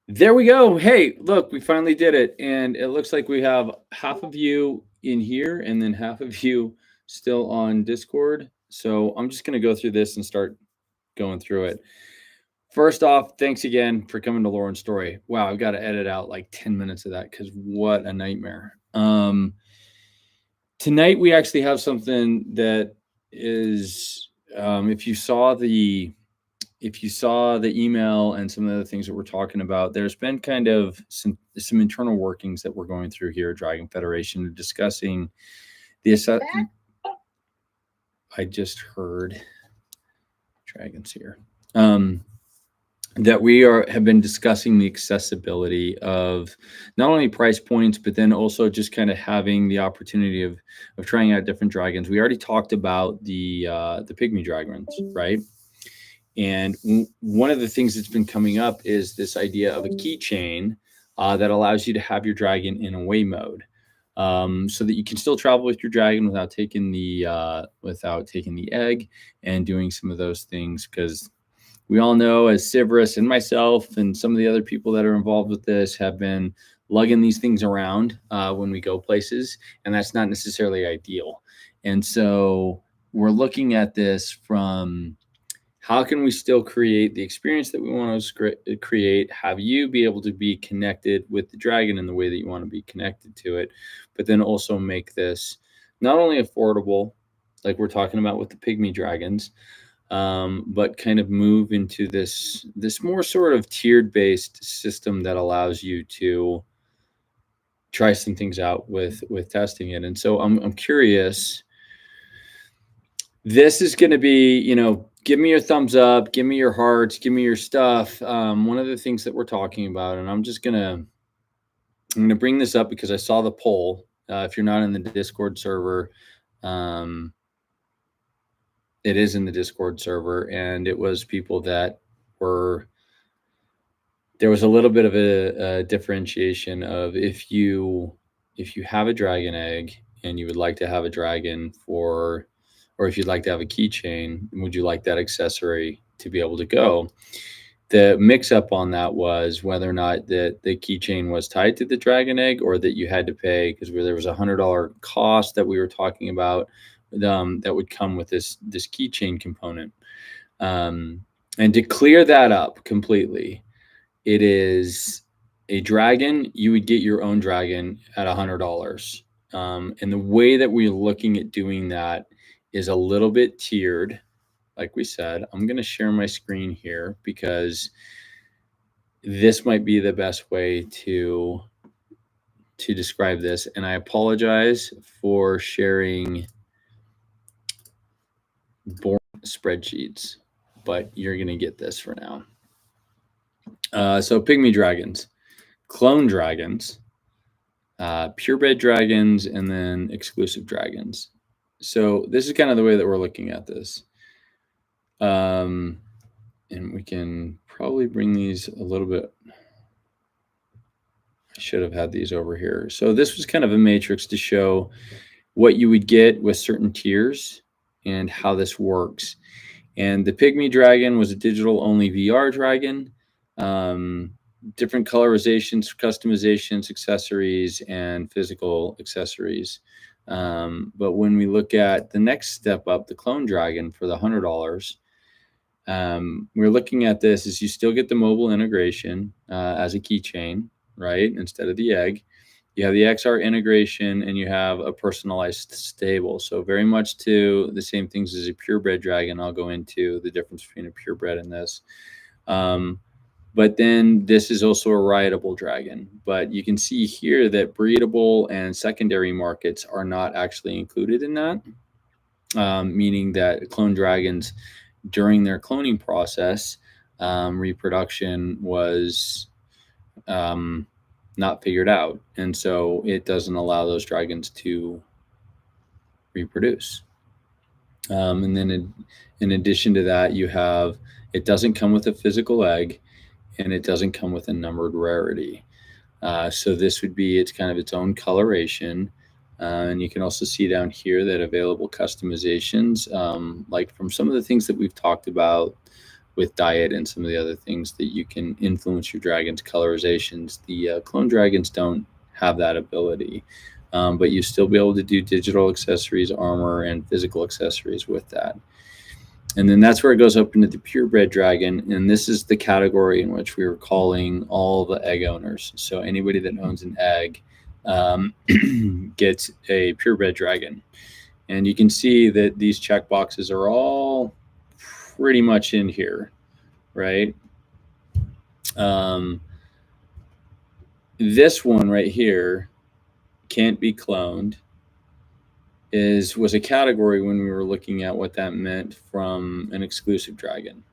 There we go. Hey, look, we finally did it. And it looks like we have half of you in here and then half of you still on Discord. So I'm just going to go through this and start going through it. First off, thanks again for coming to Lauren's story. Wow, I've got to edit out like 10 minutes of that because what a nightmare. Tonight we actually have something that is, if you saw the email and some of the things that we're talking about, there's been kind of some internal workings that we're going through here at Dragon Federation, discussing the I just heard dragons here. That we have been discussing the accessibility of not only price points, but then also just kind of having the opportunity of trying out different dragons. We already talked about the pygmy dragons, right? And one of the things that's been coming up is this idea of a keychain that allows you to have your dragon in away mode, so that you can still travel with your dragon without taking the egg and doing some of those things. Because we all know, as Severus and myself and some of the other people that are involved with this have been lugging these things around when we go places, and that's not necessarily ideal. And so we're looking at this from, how can we still create the experience that we want to create, have you be able to be connected with the dragon in the way that you want to be connected to it, but then also make this not only affordable, like we're talking about with the pygmy dragons, but kind of move into this more sort of tiered based system that allows you to try some things out with testing it. And so I'm curious. This is going to be, give me your thumbs up, give me your hearts, give me your stuff. One of the things that we're talking about, and I'm going to bring this up because I saw the poll. If you're not in the Discord server, it is in the Discord server, and it was people that there was a little bit of a differentiation of, if you have a dragon egg and you would like to have a dragon or if you'd like to have a keychain, would you like that accessory to be able to go? The mix up on that was whether or not the keychain was tied to the dragon egg, or that you had to pay, because there was $100 cost that we were talking about, that would come with this keychain component. And to clear that up completely, it is a dragon. You would get your own dragon at $100. And the way that we're looking at doing that is a little bit tiered. Like we said, I'm going to share my screen here because this might be the best way to describe this. And I apologize for sharing boring spreadsheets, but you're going to get this for now. So pygmy dragons, clone dragons, purebred dragons, and then exclusive dragons. So this is kind of the way that we're looking at this. And we can probably bring these a little bit. I should have had these over here. So this was kind of a matrix to show what you would get with certain tiers and how this works. And the pygmy dragon was a digital only VR dragon. Different colorizations, customizations, accessories, and physical accessories. But when we look at the next step up, the clone dragon for the $100, we're looking at this as you still get the mobile integration as a keychain, right? Instead of the egg, you have the XR integration, and you have a personalized stable. So very much to the same things as a purebred dragon. I'll go into the difference between a purebred and this. But then this is also a rideable dragon. But you can see here that breedable and secondary markets are not actually included in that, meaning that clone dragons, during their cloning process, reproduction was not figured out. And so it doesn't allow those dragons to reproduce. And then in addition to that, it doesn't come with a physical egg, and it doesn't come with a numbered rarity. So this would be it's kind of its own coloration. And you can also see down here that available customizations, like from some of the things that we've talked about, with diet and some of the other things that you can influence your dragon's colorizations. The clone dragons don't have that ability, but you still be able to do digital accessories, armor, and physical accessories with that. And then that's where it goes up into the purebred dragon. And this is the category in which we were calling all the egg owners. So anybody that owns an egg gets a purebred dragon. And you can see that these check boxes are all pretty much in here, right? This one right here, can't be cloned, was a category when we were looking at what that meant from an exclusive dragon.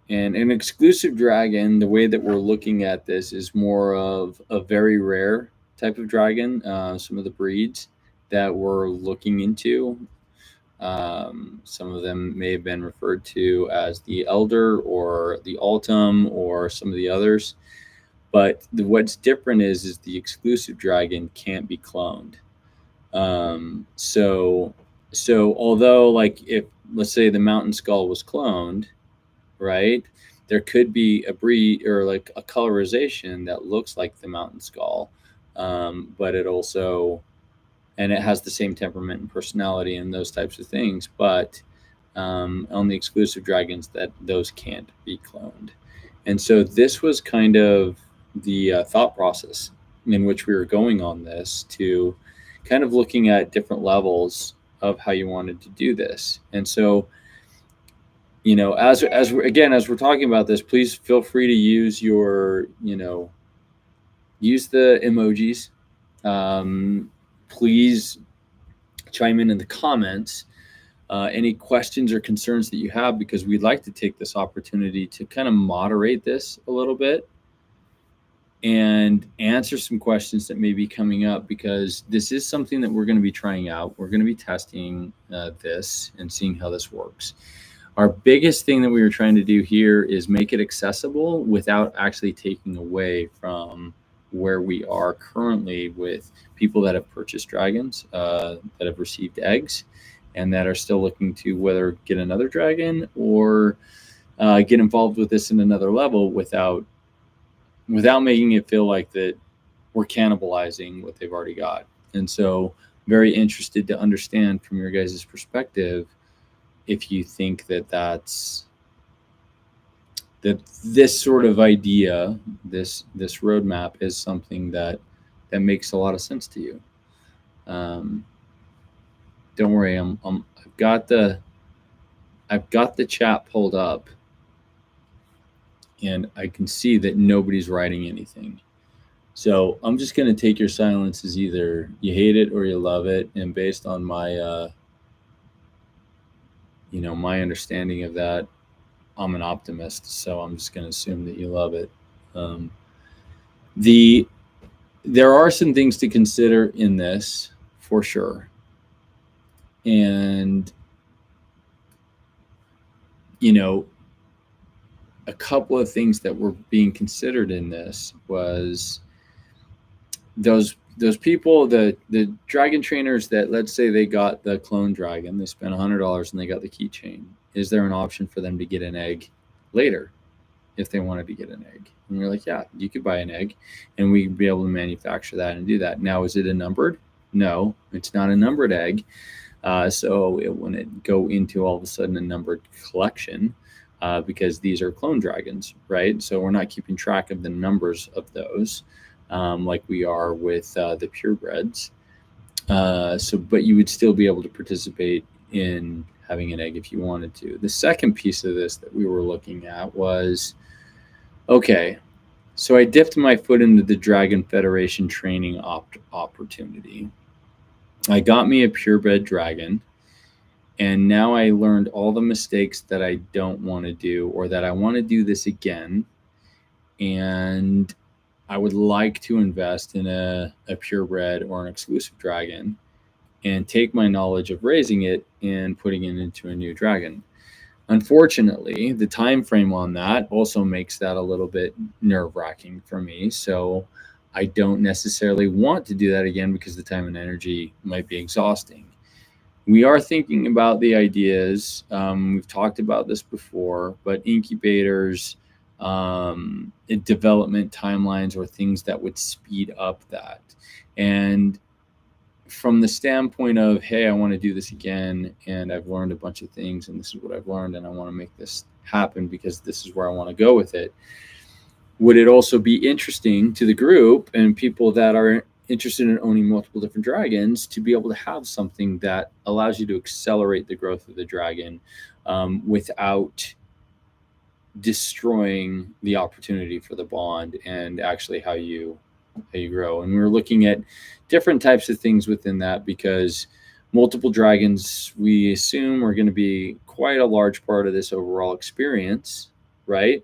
And an exclusive dragon, the way that we're looking at this is more of a very rare type of dragon. Some of the breeds that we're looking into, some of them may have been referred to as the Elder or the Altum or some of the others. But what's different is the exclusive dragon can't be cloned. So although, like, if let's say the Mountain Skull was cloned, right, there could be a breed or like a colorization that looks like the Mountain Skull, but it also, and it has the same temperament and personality and those types of things, but on the exclusive dragons, that those can't be cloned. And so this was kind of the thought process in which we were going on this, to kind of looking at different levels of how you wanted to do this. And so, you know, as we're talking about this, please feel free to use your, use the emojis. Please chime in the comments any questions or concerns that you have, because we'd like to take this opportunity to kind of moderate this a little bit and answer some questions that may be coming up, because this is something that we're going to be trying out. We're going to be testing this and seeing how this works. Our biggest thing that we were trying to do here is make it accessible without actually taking away from where we are currently with people that have purchased dragons, that have received eggs, and that are still looking to whether get another dragon or get involved with this in another level without making it feel like that we're cannibalizing what they've already got. And so very interested to understand from your guys' perspective if you think that this sort of idea, this roadmap is something that makes a lot of sense to you. Don't worry, I've got the chat pulled up, and I can see that nobody's writing anything. So I'm just going to take your silence as either you hate it or you love it. And based on my, my understanding of that, I'm an optimist. So I'm just going to assume that you love it. There are some things to consider in this for sure. And, a couple of things that were being considered in this was those people, the dragon trainers that, let's say they got the clone dragon, they spent $100 and they got the keychain. Is there an option for them to get an egg later if they wanted to get an egg? And we're like, yeah, you could buy an egg and we'd be able to manufacture that and do that. Now, is it a numbered? No, it's not a numbered egg. So it wouldn't go into all of a sudden a numbered collection. Because these are clone dragons, right? So we're not keeping track of the numbers of those like we are with the purebreds. But you would still be able to participate in having an egg if you wanted to. The second piece of this that we were looking at was, okay, so I dipped my foot into the Dragon Federation training opportunity. I got me a purebred dragon. And now I learned all the mistakes that I don't want to do, or that I want to do this again. And I would like to invest in a purebred or an exclusive dragon and take my knowledge of raising it and putting it into a new dragon. Unfortunately, the time frame on that also makes that a little bit nerve-wracking for me. So I don't necessarily want to do that again because the time and energy might be exhausting. we are thinking about the ideas. We've talked about this before, but incubators, development timelines, or things that would speed up that. And from the standpoint of, hey, I want to do this again, and I've learned a bunch of things, and this is what I've learned, and I want to make this happen because this is where I want to go with it. Would it also be interesting to the group and people that are interested in owning multiple different dragons to be able to have something that allows you to accelerate the growth of the dragon without destroying the opportunity for the bond and actually how you grow? And we're looking at different types of things within that, because multiple dragons, we assume, are going to be quite a large part of this overall experience, right?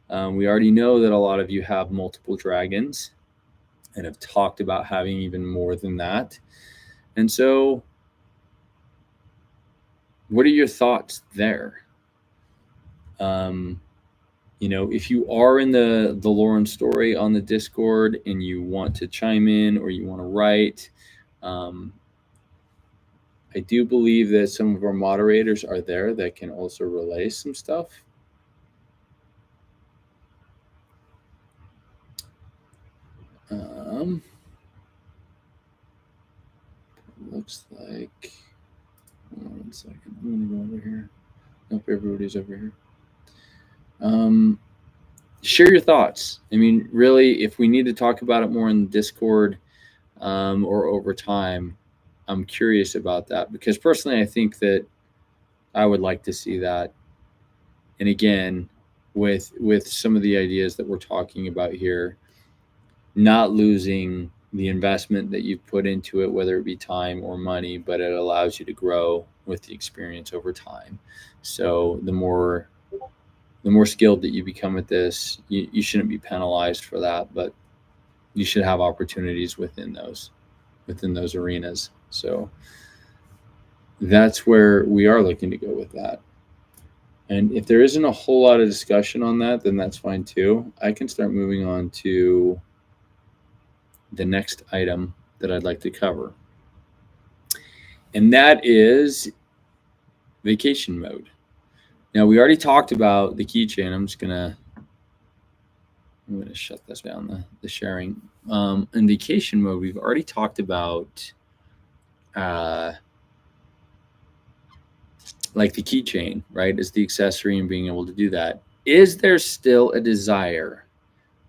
We already know that a lot of you have multiple dragons and have talked about having even more than that. And so what are your thoughts there? If you are in the Lauren story on the Discord and you want to chime in or you want to write, I do believe that some of our moderators are there that can also relay some stuff. Looks like, hold on 1 second. I'm gonna go over here. Nope, everybody's over here. Share your thoughts. I mean, really, if we need to talk about it more in the Discord or over time, I'm curious about that, because personally, I think that I would like to see that. And again, with some of the ideas that we're talking about here, not losing the investment that you've put into it, whether it be time or money, but it allows you to grow with the experience over time. So the more skilled that you become at this, you shouldn't be penalized for that, but you should have opportunities within those arenas. So that's where we are looking to go with that. And if there isn't a whole lot of discussion on that, then that's fine too. I can start moving on to the next item that I'd like to cover. And that is vacation mode. Now, we already talked about the keychain. I'm going to shut this down, the sharing. In vacation mode, we've already talked about like the keychain, right, as the accessory and being able to do that. Is there still a desire,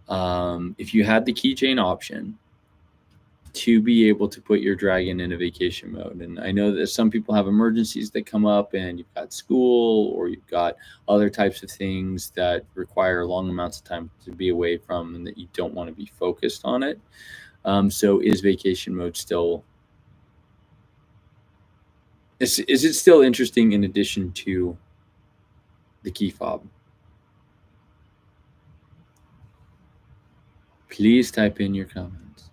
if you had the keychain option, to be able to put your dragon in a vacation mode? And I know that some people have emergencies that come up, and you've got school, or you've got other types of things that require long amounts of time to be away from, and that you don't want to be focused on it. So is vacation mode still, is it still interesting in addition to the key fob? Please type in your comments.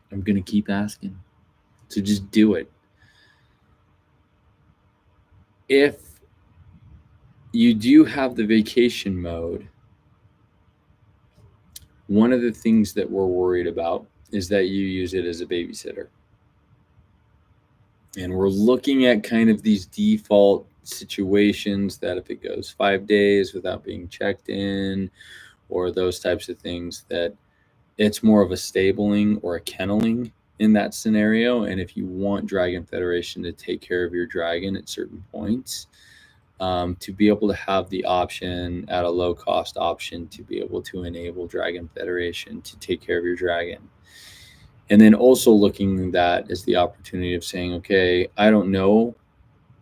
I'm going to keep asking. So just do it. If you do have the vacation mode, one of the things that we're worried about is that you use it as a babysitter. And we're looking at kind of these default situations that if it goes 5 days without being checked in, or those types of things, that it's more of a stabling or a kenneling in that scenario. And if you want Dragon Federation to take care of your dragon at certain points, to be able to have the option at a low cost option to be able to enable Dragon Federation to take care of your dragon. And then also looking at that as the opportunity of saying, okay, I don't know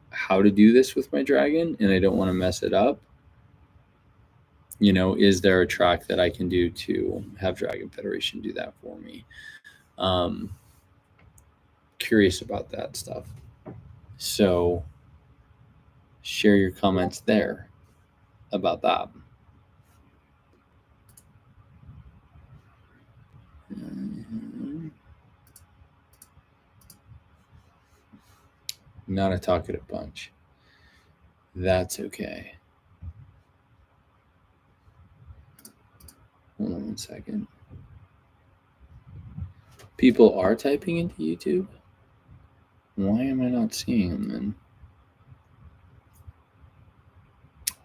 how to do this with my dragon and I don't want to mess it up. Is there a track that I can do to have Dragon Federation do that for me? Curious about that stuff. So share your comments there about that. Not a talkative bunch. That's okay. Hold on 1 second. People are typing into YouTube. Why am I not seeing them then?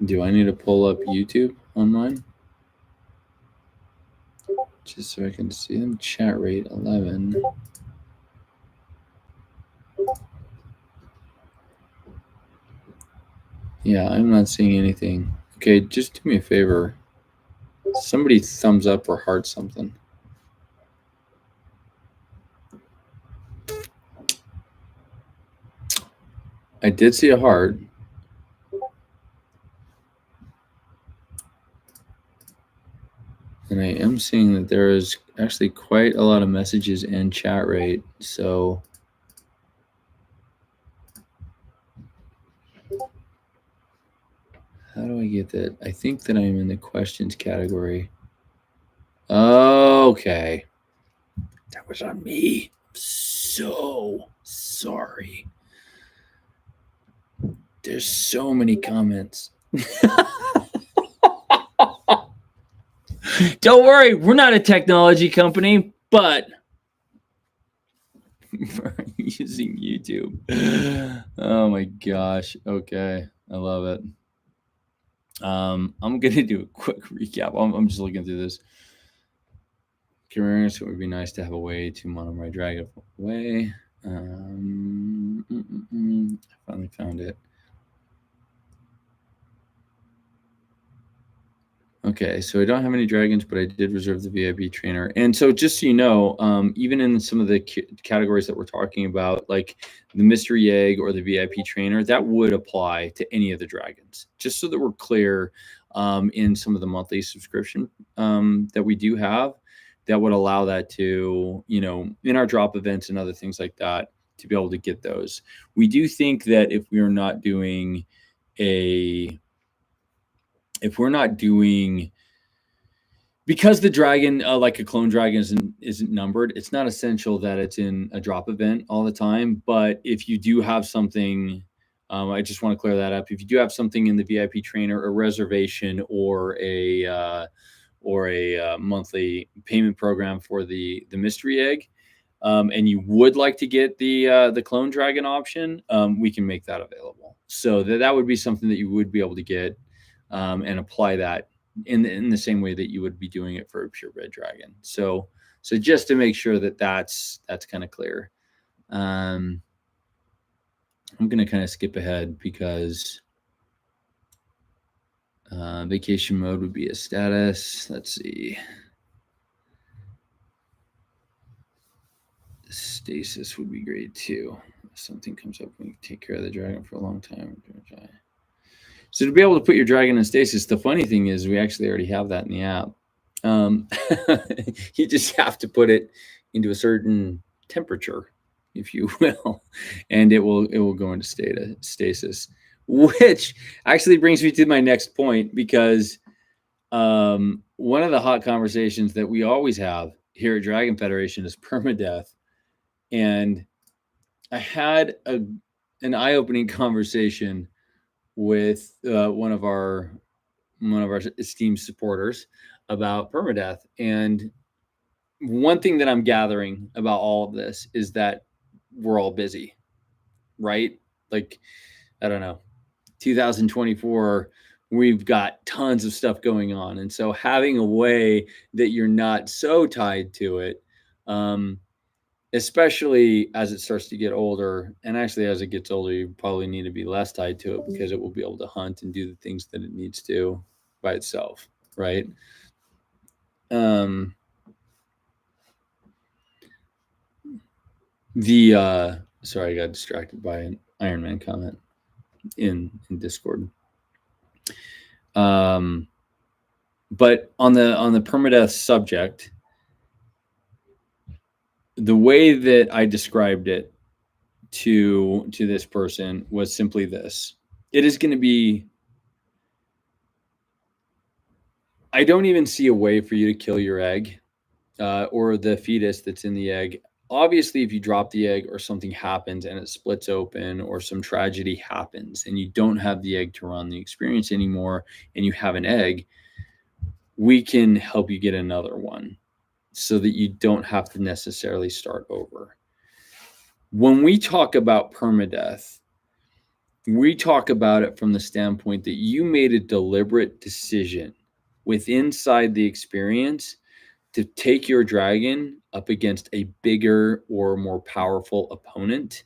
Do I need to pull up YouTube on mine? Just so I can see them. Chat rate 11. Yeah, I'm not seeing anything. Okay, just do me a favor. Somebody thumbs up or heart something. I did see a heart. And I am seeing that there is actually quite a lot of messages and chat rate. So how do I get that? I think that I'm in the questions category. Okay. That was on me. So sorry. There's so many comments. Don't worry, we're not a technology company, but we're using YouTube. Oh my gosh. Okay. I love it. I'm gonna do a quick recap. I'm just looking through this. Careers, it would be nice to have a way to mono my dragon away. I finally found it. Okay, so I don't have any dragons, but I did reserve the VIP trainer. And so just so you know, even in some of the categories that we're talking about, like the mystery egg or the VIP trainer, that would apply to any of the dragons. Just so that we're clear, in some of the monthly subscription that we do have, that would allow that to, in our drop events and other things like that, to be able to get those. We do think that if we're not doing because the dragon, like a clone dragon, isn't numbered, it's not essential that it's in a drop event all the time. But if you do have something, I just want to clear that up. If you do have something in the VIP trainer, a reservation, or a monthly payment program for the mystery egg, and you would like to get the clone dragon option, we can make that available. So that would be something that you would be able to get, and apply that in the same way that you would be doing it for a purebred dragon. So just to make sure that that's kind of clear. I'm going to kind of skip ahead because vacation mode would be a status. Let's see. Stasis would be great too. If something comes up, we can take care of the dragon for a long time. So to be able to put your dragon in stasis, the funny thing is we actually already have that in the app. You just have to put it into a certain temperature, if you will, and it will go into stasis, which actually brings me to my next point, because one of the hot conversations that we always have here at Dragon Federation is permadeath. And I had an eye-opening conversation with one of our esteemed supporters about permadeath. And one thing that I'm gathering about all of this is that we're all busy, right? Like, I don't know, 2024, we've got tons of stuff going on. And so having a way that you're not so tied to it, especially as it starts to get older, and actually as it gets older, you probably need to be less tied to it, because it will be able to hunt and do the things that it needs to by itself, right? Sorry, I got distracted by an Iron Man comment in Discord. But on the permadeath subject, the way that I described it to this person was simply this: it is going to be, I don't even see a way for you to kill your egg, or the fetus that's in the egg. Obviously, if you drop the egg or something happens and it splits open, or some tragedy happens and you don't have the egg to run the experience anymore, and you have an egg, we can help you get another one so that you don't have to necessarily start over. When we talk about permadeath, we talk about it from the standpoint that you made a deliberate decision inside the experience to take your dragon up against a bigger or more powerful opponent,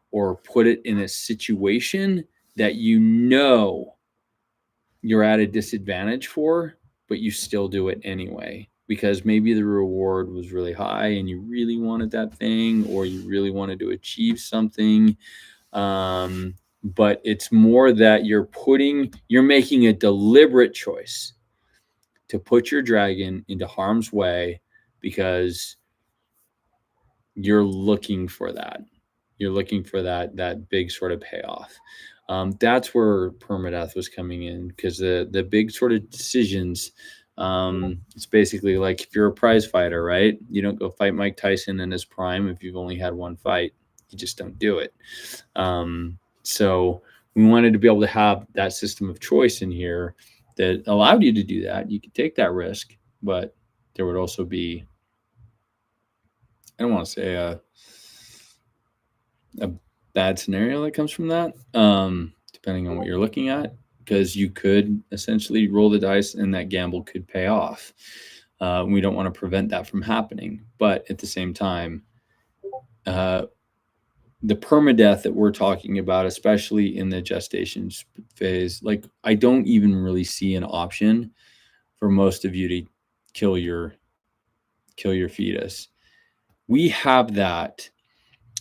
or put it in a situation that you know you're at a disadvantage for, but you still do it anyway because maybe the reward was really high and you really wanted that thing, or you really wanted to achieve something. But it's more that you're making a deliberate choice to put your dragon into harm's way because you're looking for that. You're looking for that big sort of payoff. That's where permadeath was coming in, because the big sort of decisions, it's basically like if you're a prize fighter, right? You don't go fight Mike Tyson in his prime if you've only had one fight. You just don't do it. So we wanted to be able to have that system of choice in here that allowed you to do that. You could take that risk, but there would also be, I don't want to say a bad scenario that comes from that, depending on what you're looking at, because you could essentially roll the dice and that gamble could pay off. We don't want to prevent that from happening, but at the same time, the permadeath that we're talking about, especially in the gestation phase, like I don't even really see an option for most of you to kill your fetus. We have that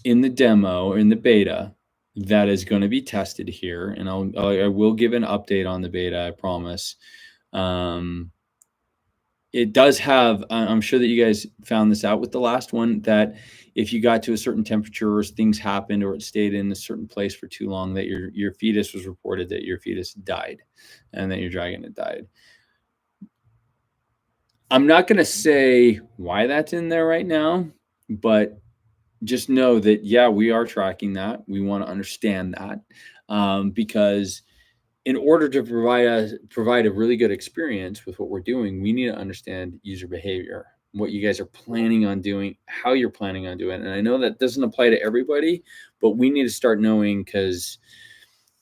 in the demo or in the beta that is going to be tested here, and I will give an update on the beta, I promise. It does have, I'm sure that you guys found this out with the last one, that if you got to a certain temperature or things happened or it stayed in a certain place for too long, that your fetus was reported that your fetus died and that your dragon had died. I'm not going to say why that's in there right now, but just know that, yeah, we are tracking that. We want to understand that, because in order to provide a really good experience with what we're doing, we need to understand user behavior, what you guys are planning on doing, how you're planning on doing it. And I know that doesn't apply to everybody, but we need to start knowing, because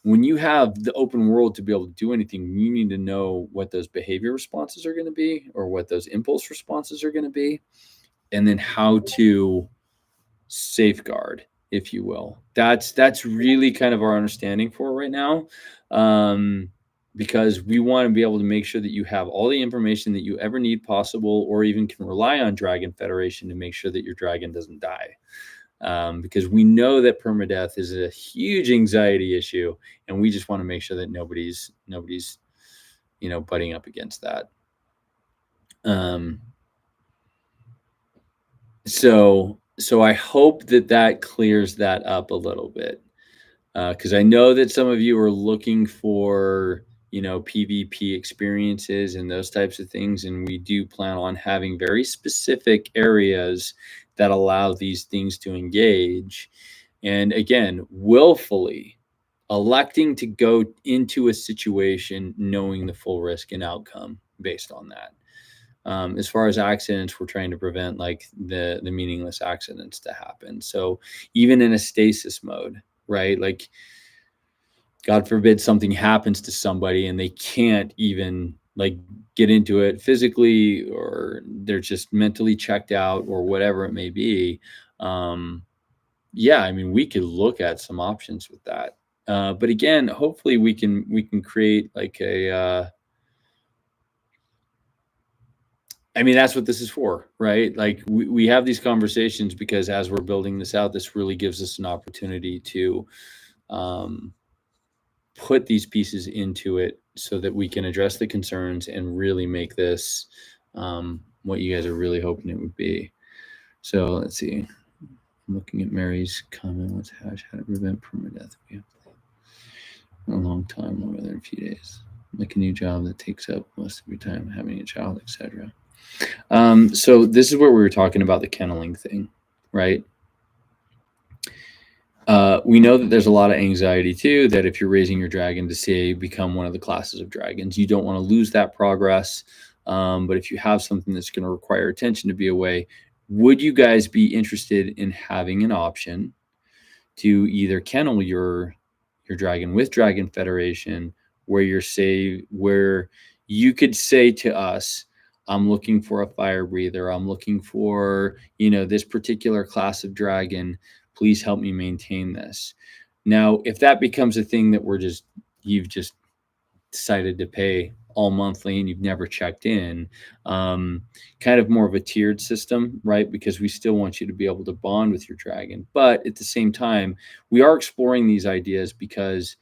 when you have the open world to be able to do anything, you need to know what those behavior responses are going to be, or what those impulse responses are going to be, and then how to safeguard, if you will. That's really kind of our understanding for right now, because we want to be able to make sure that you have all the information that you ever need possible, or even can rely on Dragon Federation to make sure that your dragon doesn't die, because we know that permadeath is a huge anxiety issue, and we just want to make sure that nobody's butting up against that. So I hope that clears that up a little bit, because I know that some of you are looking for, PvP experiences and those types of things, and we do plan on having very specific areas that allow these things to engage. And again, willfully electing to go into a situation knowing the full risk and outcome based on that. As far as accidents, we're trying to prevent like the meaningless accidents to happen. So even in a stasis mode, right? Like, God forbid something happens to somebody and they can't even like get into it physically, or they're just mentally checked out, or whatever it may be. Yeah, I mean, we could look at some options with that. But again, hopefully we can create like a, I mean, that's what this is for, right? Like we have these conversations because as we're building this out, this really gives us an opportunity to put these pieces into it so that we can address the concerns and really make this what you guys are really hoping it would be. So let's see. I'm looking at Mary's comment. What's hash? How to prevent permadeath? We have a long time, longer than a few days. Like a new job that takes up most of your time, having a child, etc. So this is where we were talking about the kenneling thing, right? We know that there's a lot of anxiety too, that if you're raising your dragon to say become one of the classes of dragons, you don't want to lose that progress. But if you have something that's going to require attention to be away, would you guys be interested in having an option to either kennel your dragon with Dragon Federation, where you could say to us, I'm looking for a fire breather. I'm looking for, this particular class of dragon. Please help me maintain this. Now, if that becomes a thing that you've just decided to pay all monthly and you've never checked in, kind of more of a tiered system, right? Because we still want you to be able to bond with your dragon. But at the same time, we are exploring these ideas because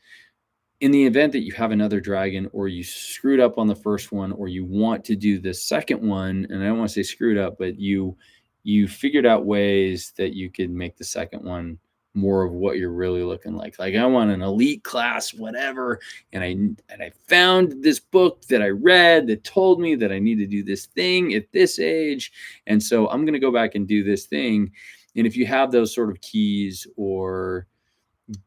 in the event that you have another dragon, or you screwed up on the first one, or you want to do the second one, and I don't want to say screwed up, but you figured out ways that you could make the second one more of what you're really looking like. Like, I want an elite class, whatever. And I found this book that I read that told me that I need to do this thing at this age. And so I'm going to go back and do this thing. And if you have those sort of keys or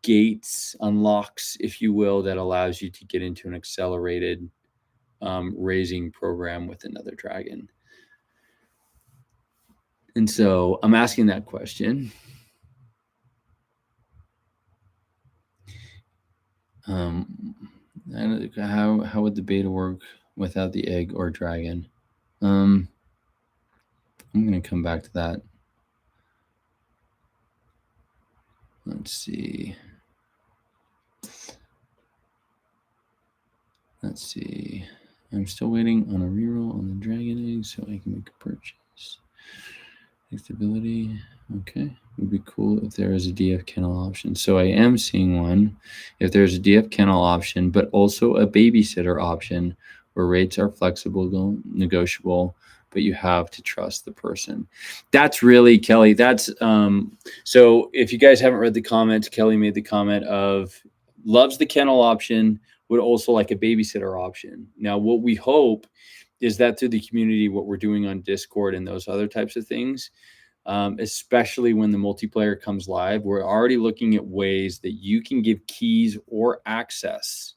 gates, unlocks, if you will, that allows you to get into an accelerated raising program with another dragon. And so I'm asking that question. How would the beta work without the egg or dragon? I'm going to come back to that. Let's see. I'm still waiting on a reroll on the dragon egg so I can make a purchase. Stability. Okay. It would be cool if there is a DF kennel option. So I am seeing one. If there's a DF kennel option, but also a babysitter option where rates are flexible, negotiable, but you have to trust the person. That's really, Kelly, that's so if you guys haven't read the comments, Kelly made the comment of loves the kennel option, would also like a babysitter option. Now, what we hope is that through the community, what we're doing on Discord and those other types of things, especially when the multiplayer comes live, we're already looking at ways that you can give keys or access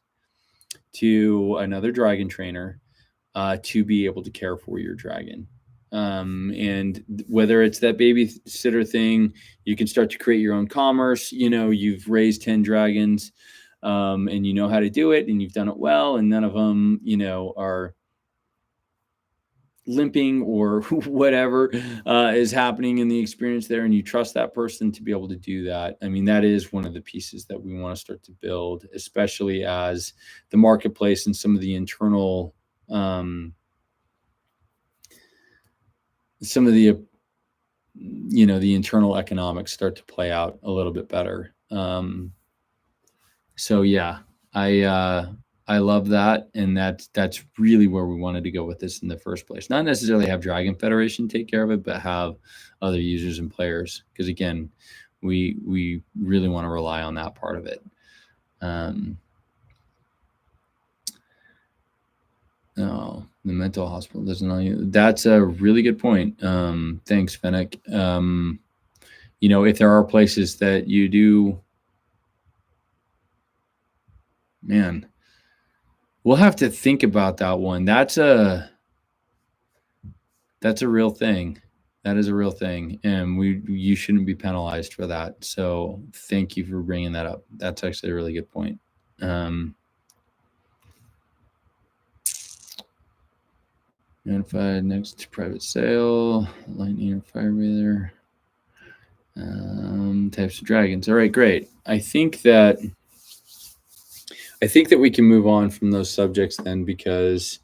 to another dragon trainer to be able to care for your dragon. And whether it's that babysitter thing, you can start to create your own commerce. You've raised 10 dragons and you know how to do it and you've done it well, and none of them, are limping or whatever is happening in the experience there, and you trust that person to be able to do that. I mean, that is one of the pieces that we want to start to build, especially as the marketplace and some of the internal the internal economics start to play out a little bit better. So yeah, I love that, and that's really where we wanted to go with this in the first place. Not necessarily have Dragon Federation take care of it, but have other users and players, because again, we really want to rely on that part of it. Oh, the mental hospital doesn't know you. That's a really good point. Thanks, Fennec. If there are places that you do, man, we'll have to think about that one. That's a real thing. That is a real thing, and you shouldn't be penalized for that. So thank you for bringing that up. That's actually a really good point. Notified next to private sale, lightning or fire breather, types of dragons. All right, great. I think that we can move on from those subjects then, because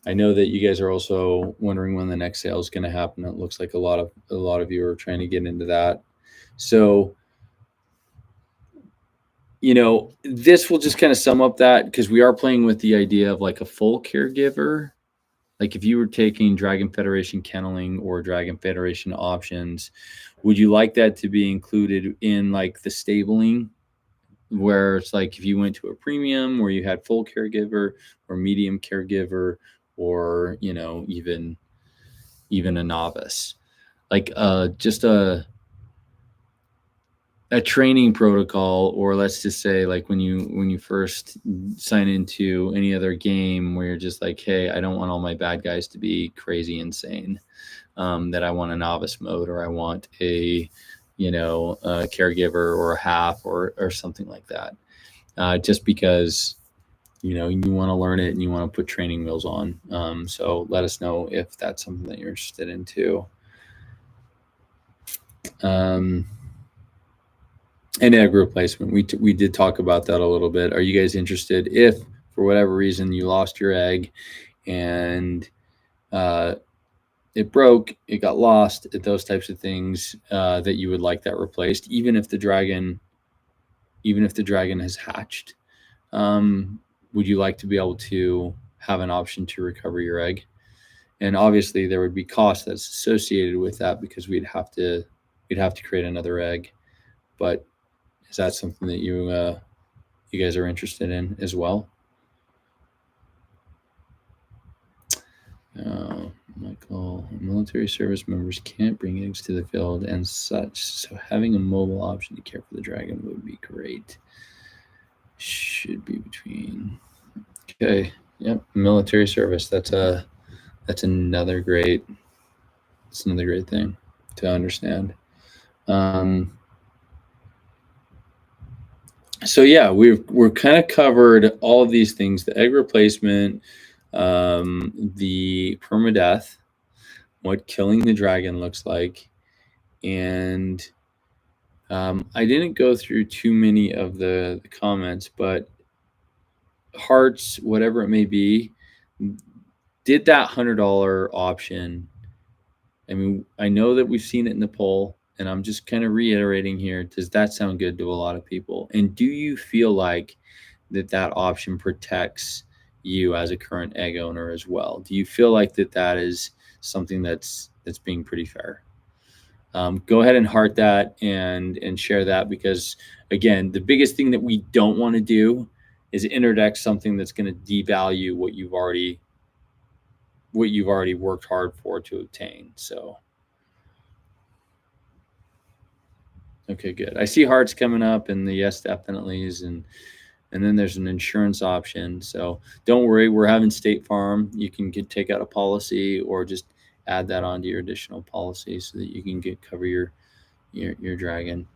I know that you guys are also wondering when the next sale is going to happen. It looks like a lot of you are trying to get into that. So, this will just kind of sum up that, because we are playing with the idea of like a full caregiver. Like if you were taking Dragon Federation kenneling or Dragon Federation options, would you like that to be included in like the stabling, where it's like if you went to a premium where you had full caregiver or medium caregiver, or even a novice, like just a training protocol, or let's just say like when you first sign into any other game where you're just like, hey, I don't want all my bad guys to be crazy insane, that I want a novice mode, or I want a a caregiver or a half or something like that, just because you want to learn it and you want to put training wheels on. So let us know if that's something that you're interested in too. And egg replacement, we did talk about that a little bit. Are you guys interested if for whatever reason you lost your egg and it broke, it got lost, those types of things, that you would like that replaced, even if the dragon has hatched? Would you like to be able to have an option to recover your egg? And obviously there would be cost that's associated with that because we'd have to create another egg. But is that something that you guys are interested in as well? Michael, military service members can't bring eggs to the field and such, so having a mobile option to care for the dragon would be great. Should be between. Okay, yep, military service. That's another great. It's another great thing to understand. So yeah, we're kind of covered all of these things: the egg replacement, the permadeath, what killing the dragon looks like, and I didn't go through too many of the comments, but hearts, whatever it may be, did that $100 option. I mean, I know that we've seen it in the poll, and I'm just kind of reiterating here. Does that sound good to a lot of people? And do you feel like that option protects you as a current egg owner as well? Do you feel like that is something that's being pretty fair? Go ahead and heart that and share that, because again, the biggest thing that we don't want to do is interject something that's going to devalue what you've already worked hard for to obtain. So, okay, good. I see hearts coming up and the yes definitely's, and then there's an insurance option. So don't worry, we're having State Farm. You can take out a policy or just add that onto your additional policy so that you can cover your dragon.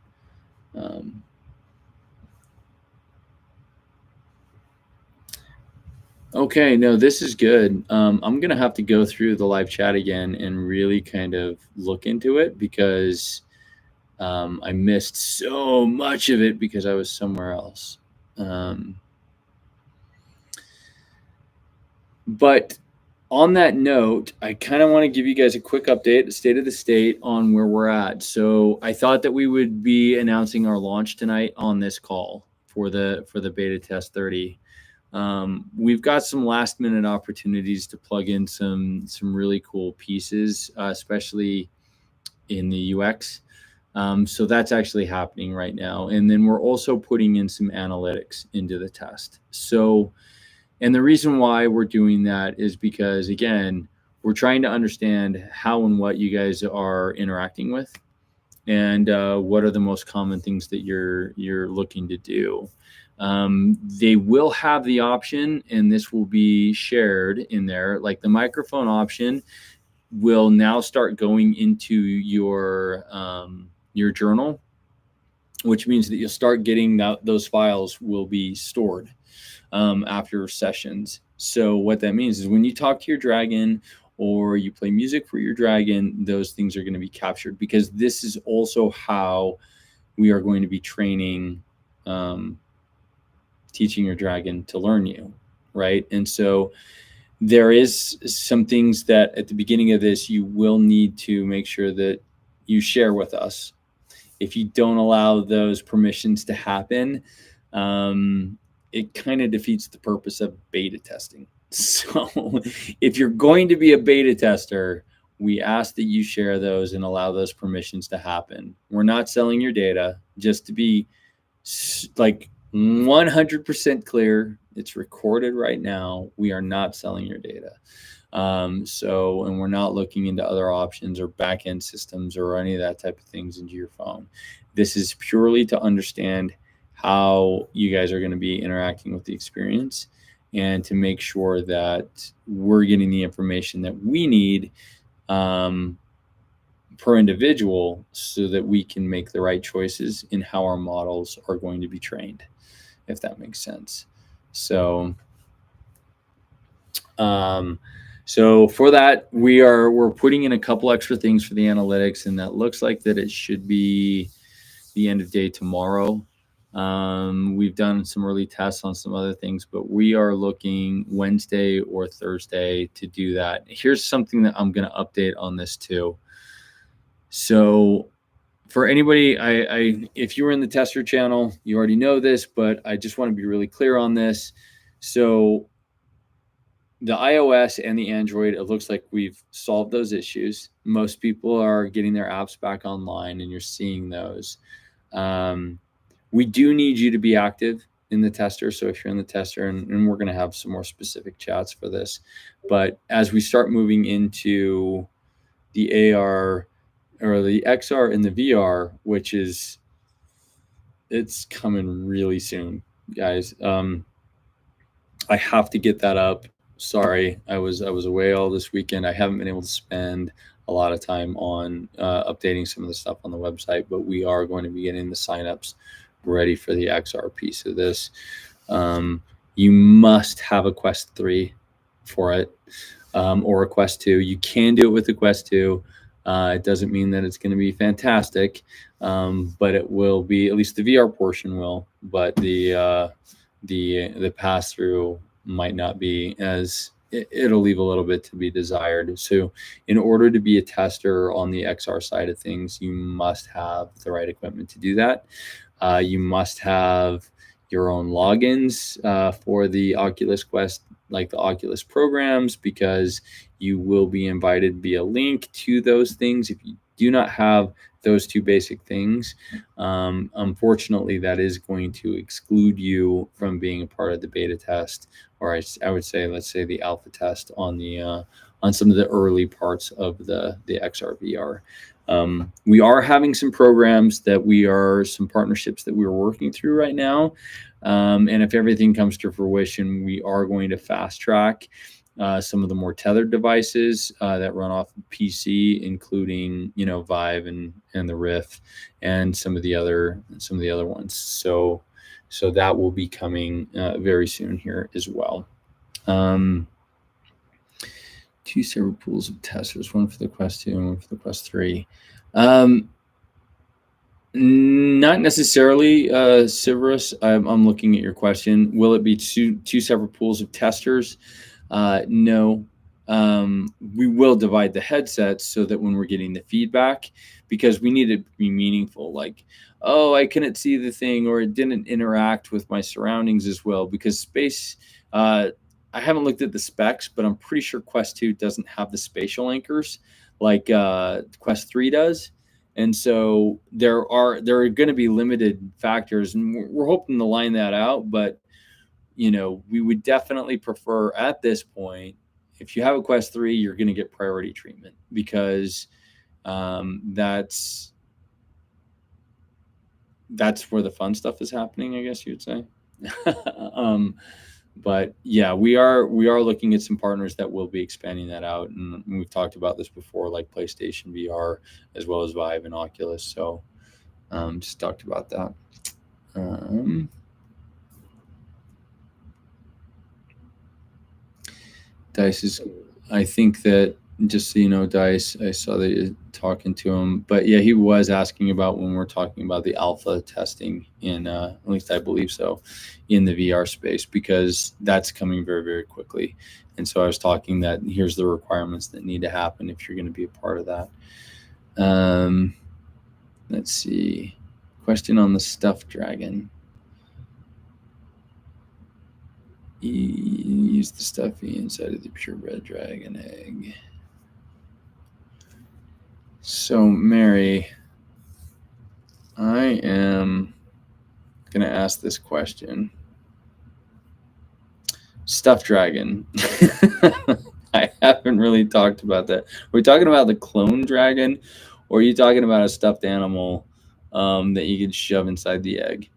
Okay, no, this is good. I'm gonna have to go through the live chat again and really kind of look into it, because I missed so much of it because I was somewhere else. But on that note, I kind of want to give you guys a quick update, state of the state on where we're at. So I thought that we would be announcing our launch tonight on this call for the beta test 30. We've got some last minute opportunities to plug in some really cool pieces, especially in the UX. So that's actually happening right now. And then we're also putting in some analytics into the test. So, and the reason why we're doing that is because, again, we're trying to understand how and what you guys are interacting with, and what are the most common things that you're looking to do. They will have the option, and this will be shared in there, like the microphone option will now start going into your journal, which means that you'll start getting those files will be stored after sessions. So what that means is when you talk to your dragon or you play music for your dragon, those things are going to be captured, because this is also how we are going to be training, teaching your dragon to learn you, right? And so there is some things that at the beginning of this, you will need to make sure that you share with us. If you don't allow those permissions to happen, it kind of defeats the purpose of beta testing. So if you're going to be a beta tester, we ask that you share those and allow those permissions to happen. We're not selling your data, just to be like 100% clear. It's recorded right now. We are not selling your data. And we're not looking into other options or back-end systems or any of that type of things into your phone. This is purely to understand how you guys are going to be interacting with the experience, and to make sure that we're getting the information that we need, per individual so that we can make the right choices in how our models are going to be trained, if that makes sense. So so for that, we're putting in a couple extra things for the analytics, and that looks like that it should be the end of day tomorrow. We've done some early tests on some other things, but we are looking Wednesday or Thursday to do that. Here's something that I'm going to update on this too. So for anybody, if you were in the tester channel, you already know this, but I just want to be really clear on this. So the iOS and the Android, it looks like we've solved those issues. Most people are getting their apps back online, and you're seeing those. We do need you to be active in the tester. So if you're in the tester, and we're going to have some more specific chats for this, but as we start moving into the AR or the XR and the VR, which is, it's coming really soon, guys. I have to get that up. Sorry, I was away all this weekend. I haven't been able to spend a lot of time on updating some of the stuff on the website, but we are going to be getting the signups ready for the XR piece of this. You must have a Quest 3 for it, or a Quest 2. You can do it with the Quest 2. It doesn't mean that it's going to be fantastic, but it will be, at least the VR portion will, but the pass through might not be, as it'll leave a little bit to be desired. So in order to be a tester on the XR side of things, you must have the right equipment to do that. You must have your own logins for the Oculus Quest, like the Oculus programs, because you will be invited via link to those things. If you do not have those two basic things, unfortunately, that is going to exclude you from being a part of the beta test, or I would say, let's say the alpha test on the on some of the early parts of the XR VR. We are having some programs some partnerships that we're working through right now. And if everything comes to fruition, we are going to fast track some of the more tethered devices that run off PC, including, Vive and the Rift, and some of the other ones. So that will be coming very soon here as well. 2 separate pools of testers, one for the Quest 2 and one for the Quest 3. Not necessarily, Severus. I'm looking at your question. Will it be two separate pools of testers? No. We will divide the headsets so that when we're getting the feedback, because we need it to be meaningful, like, oh, I couldn't see the thing, or it didn't interact with my surroundings as well, because space, I haven't looked at the specs, but I'm pretty sure Quest 2 doesn't have the spatial anchors like Quest 3 does. And so there are going to be limited factors, and we're hoping to line that out. But, we would definitely prefer at this point, if you have a Quest 3, you're going to get priority treatment, because that's where the fun stuff is happening, I guess you would say. But yeah, we are looking at some partners that will be expanding that out, and we've talked about this before, like PlayStation VR as well as Vive and Oculus. So just talked about that. Dice is, I think that, just so you know, Dice, I saw that you're talking to him, but yeah, he was asking about when we're talking about the alpha testing in, at least I believe so, in the VR space, because that's coming very, very quickly. And so I was talking that here's the requirements that need to happen if you're going to be a part of that. Let's see. Question on the stuffed dragon. Use the stuffy inside of the purebred dragon egg. So, Mary, I am going to ask this question. Stuffed dragon. I haven't really talked about that. Are we talking about the clone dragon, or are you talking about a stuffed animal that you can shove inside the egg?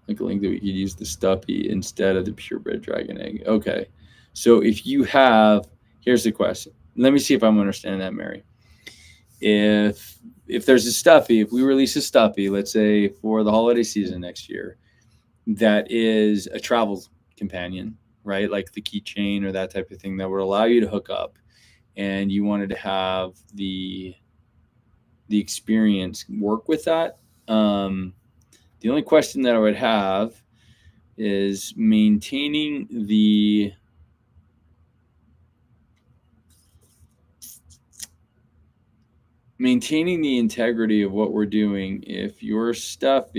Like a link that we could use the stuffy instead of the purebred dragon egg. Okay. So if you have, here's the question. let me see if I'm understanding that, Mary. If there's a stuffy, if we release a stuffy, let's say for the holiday season next year, that is a travel companion, right? Like the keychain or that type of thing that would allow you to hook up, and you wanted to have the experience work with that. The only question that I would have is maintaining the integrity of what we're doing. If your stuffed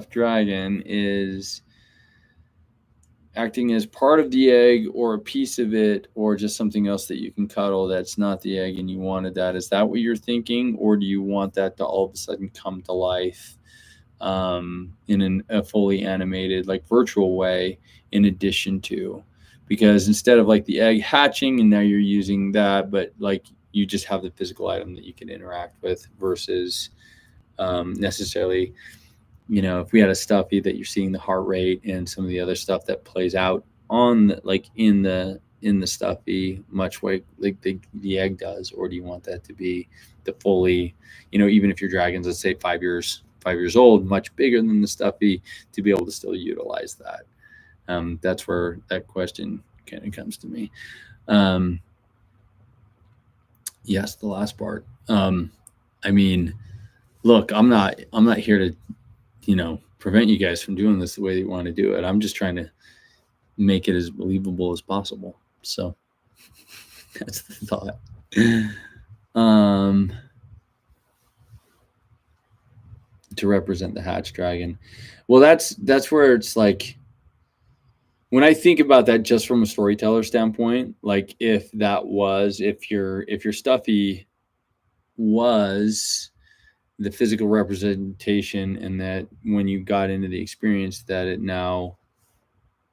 dragon is acting as part of the egg or a piece of it, or just something else that you can cuddle that's not the egg, and you wanted that, is that what you're thinking? Or do you want that to all of a sudden come to life in a fully animated, like virtual way, in addition to? Because instead of like the egg hatching and now you're using that, but like you just have the physical item that you can interact with, versus necessarily, if we had a stuffy that you're seeing the heart rate and some of the other stuff that plays out on like in the stuffy, much like the egg does? Or do you want that to be the fully, even if your dragon's, let's say 5 years old, much bigger than the stuffy, to be able to still utilize that? That's where that question kind of comes to me. Yes, the last part. I mean, look, I'm not here to, prevent you guys from doing this the way that you want to do it. I'm just trying to make it as believable as possible. So that's the thought. To represent the hatch dragon. Well, that's where it's like, when I think about that just from a storyteller standpoint, like if your stuffy was the physical representation, and that when you got into the experience, that it now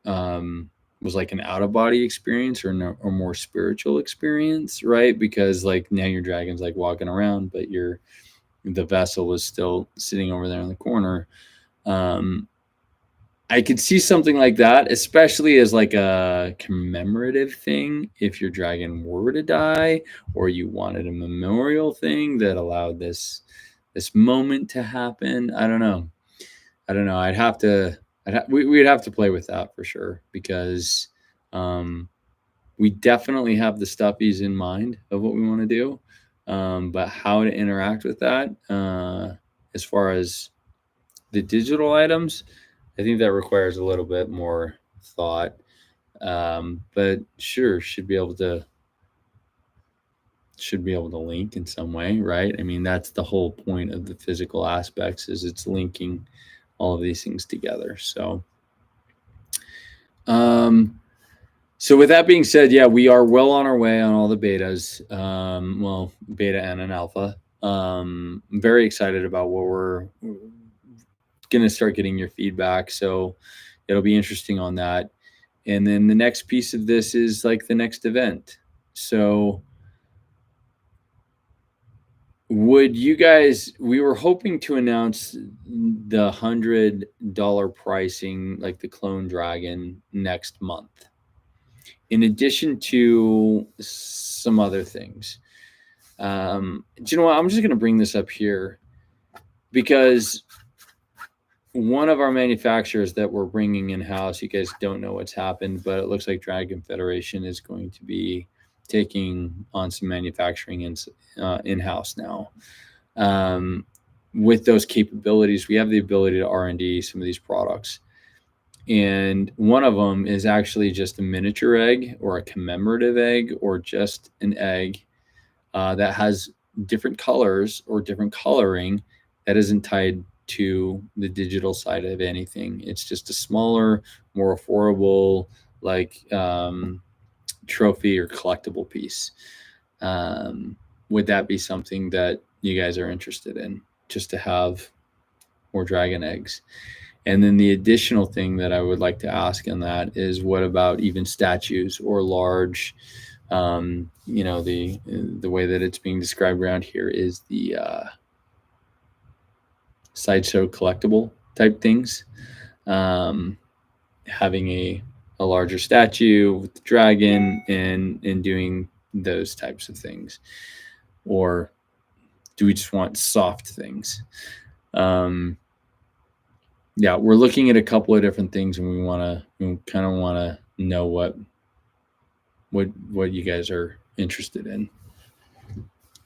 was like an out-of-body experience, or more spiritual experience, right? Because like now your dragon's like walking around, but the vessel was still sitting over there in the corner. I could see something like that, especially as like a commemorative thing. If your dragon were to die, or you wanted a memorial thing that allowed this moment to happen, I don't know. We'd have to play with that for sure, because we definitely have the stuffies in mind of what we want to do, but how to interact with that, as far as the digital items, I think that requires a little bit more thought. But sure, should be able to link in some way, right? I mean, that's the whole point of the physical aspects, is it's linking all of these things together. So with that being said, yeah, we are well on our way on all the betas. Well, beta and an alpha. I'm very excited about what we're going to start getting your feedback. So it'll be interesting on that. And then the next piece of this is like the next event. So would you guys, we were hoping to announce the $100 pricing, like the Clone Dragon, next month, in addition to some other things. Do you know what? I'm just going to bring this up here, because one of our manufacturers that we're bringing in-house, you guys don't know what's happened, but it looks like Dragon Federation is going to be taking on some manufacturing in-house now. With those capabilities, we have the ability to R&D some of these products. And one of them is actually just a miniature egg, or a commemorative egg, or just an egg that has different colors or different coloring that isn't tied to the digital side of anything. It's just a smaller, more affordable, like trophy or collectible piece. Would that be something that you guys are interested in, just to have more dragon eggs? And then the additional thing that I would like to ask on that is, what about even statues or large, the way that it's being described around here is the sideshow collectible type things. Having a larger statue with the dragon, and doing those types of things, or do we just want soft things? Yeah, we're looking at a couple of different things, and we kind of want to know what you guys are interested in.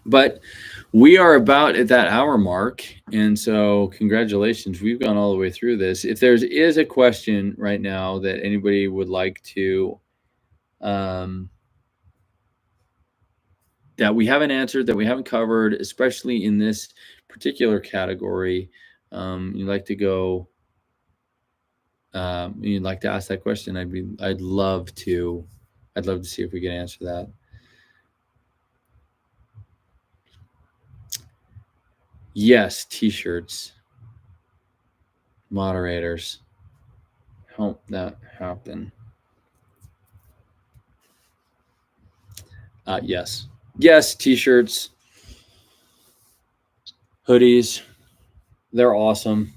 But we are about at that hour mark, and so congratulations, we've gone all the way through this. If there is a question right now that anybody would like to that we haven't answered, that we haven't covered, especially in this particular category, you'd like to go, you'd like to ask that question, I'd love to see if we can answer that. Yes, t-shirts, moderators, help that happen. Yes, t-shirts, hoodies, they're awesome.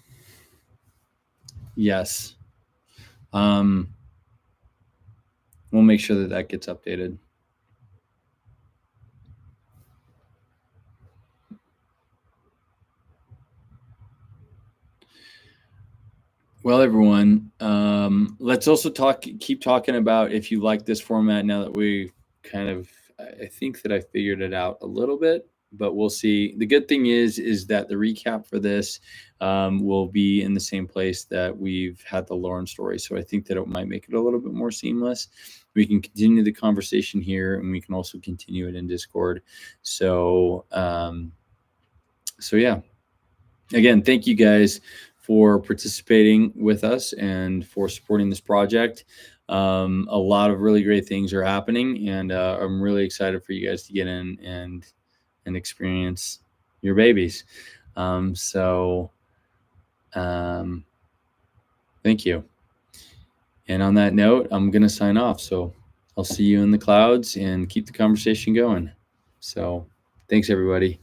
Yes. We'll make sure that gets updated. Well, everyone, let's also keep talking about if you like this format now that we I think that I figured it out a little bit, but we'll see. The good thing is that the recap for this will be in the same place that we've had the Lauren story. So I think that it might make it a little bit more seamless. We can continue the conversation here, and we can also continue it in Discord. So, yeah, again, thank you guys for participating with us and for supporting this project. A lot of really great things are happening, and I'm really excited for you guys to get in and experience your babies. Thank you. And on that note, I'm going to sign off. So I'll see you in the clouds and keep the conversation going. So thanks, everybody.